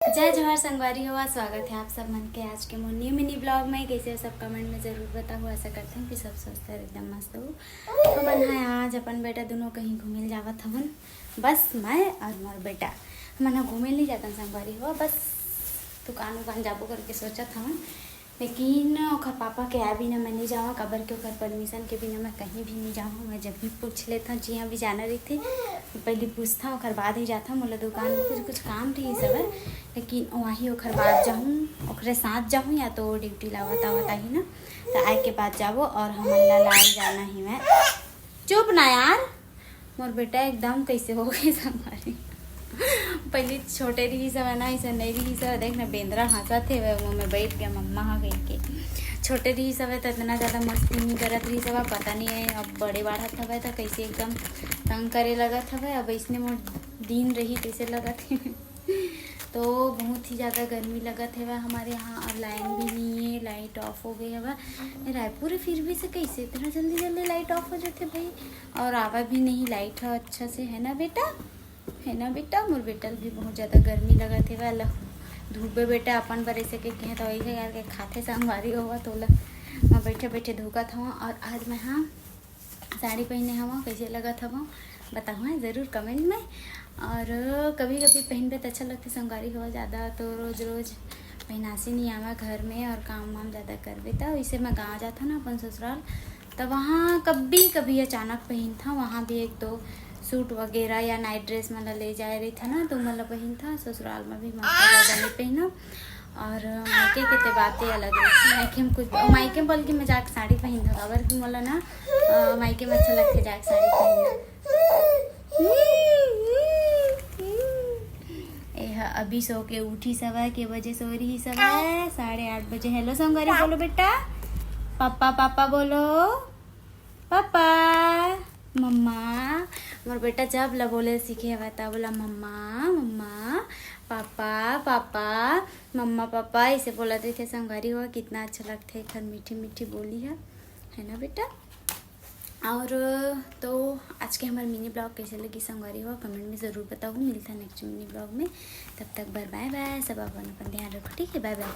जय जवाहर संगवारी हो, स्वागत है आप सब मन के आज के मोर न्यू मिनी ब्लॉग में। कैसे हो सब कमेंट में ज़रूर बताओ। ऐसा करते हैं कि सब स्वस्थ है, एकदम मस्त हो। तो मन है आज अपन बेटा दोनों कहीं घूमे जावत हवन। बस मैं और मोर बेटा मन घूमे नहीं जाता संगवारी हो, बस दुकान उकान जाबो करके सोचत हवन। लेकिन ओखर पापा के आ भी ना मैं नहीं जावा, काबर के ओखर परमिशन के बिना मैं कहीं भी नहीं जाऊँ। मैं जब भी पूछ लेता जी हाँ भी जाना रही थे पहले पूछता, ओखर बाद ही जाता। मोला दुकान में कुछ काम रही सब है, लेकिन वहीं ओखर बाद जाऊँ, ओखरे साथ जाऊँ या तो ड्यूटी लावत आवत ही ना, तो आए के बाद जाबो और हमन ला लाए जाना ही। मैं चुप ना यार, मोर बेटा एकदम कैसे हो गई हमारी। पहले छोटे रही सब है ना, ऐसा नहीं रही सब। देख ना बेंद्रा हंसा थे वो में बैठ गया मम्मा हाँ गई के। छोटे रही सब है तो इतना ज़्यादा मस्ती नहीं करत रही सब, पता नहीं है। अब बड़े बढ़त हवे तो कैसे एकदम तंग करे लगत हवे। अब इसने मोर दिन रही कैसे लगत है। तो बहुत ही ज़्यादा गर्मी लगत है हमारे यहाँ, और लाइन भी नहीं है, लाइट ऑफ हो गई है रायपुर। फिर भी से कैसे इतना जल्दी जल्दी लाइट ऑफ हो जाते भाई, और आवा भी नहीं लाइट है अच्छा से, है ना बेटा, है ना बेटा। मोर बेटा भी बहुत ज़्यादा गर्मी लगत है वाला धूपे बेटा अपन बर ऐसे के कहें तो ऐसे करके खाते संगवारी हुआ तो मैं बैठे बैठे धोकत हूँ। और आज मैं हाँ साड़ी पहने हवा, कैसे लगत हवा बताऊँ ज़रूर कमेंट में। और कभी कभी पहन पे तो अच्छा लगता संगवारी हुआ ज़्यादा, तो रोज़ रोज़ पहनासी नहीं आवा घर में और काम वाम ज़्यादा करवे। तो इसे मैं गाँव जाता ना अपन ससुराल, तो वहाँ कभी कभी अचानक पहन था। वहाँ भी एक दो सूट वगैरह या नाइट ड्रेस मतलब ले जा रही था ना, तो मतलब पहन था। ससुराल में भी मैं ज़्यादा नहीं पहना। और मायके के तो बातें अलग रही। मायके में कुछ मायके बोल के मैं जाके साड़ी पहन था, खबर कि बोला ना मायके में अच्छा लगते जाके साड़ी पहनना। अभी सो के उठी सवा के बजे सो रही सवा 8:30 बजे। हेलो संगवारी बोलो बेटा, पापा पापा बोलो, पापा मम्मा। मोर बेटा जब ला बोले सीखे हुआ था, बोला मम्मा मम्मा, पापा पापा, मम्मा पापा ऐसे बोला थे संगवारी हुआ। कितना अच्छा लगता है, खर मीठी मीठी बोली है ना बेटा। और तो आज के हमारे मिनी ब्लॉग कैसे लगी संगवारी हुआ कमेंट में ज़रूर बताओ। मिलता है नेक्स्ट मिनी ब्लॉग में, तब तक बाय बाय। सब अपन ध्यान रखो, ठीक है, बाय बाय।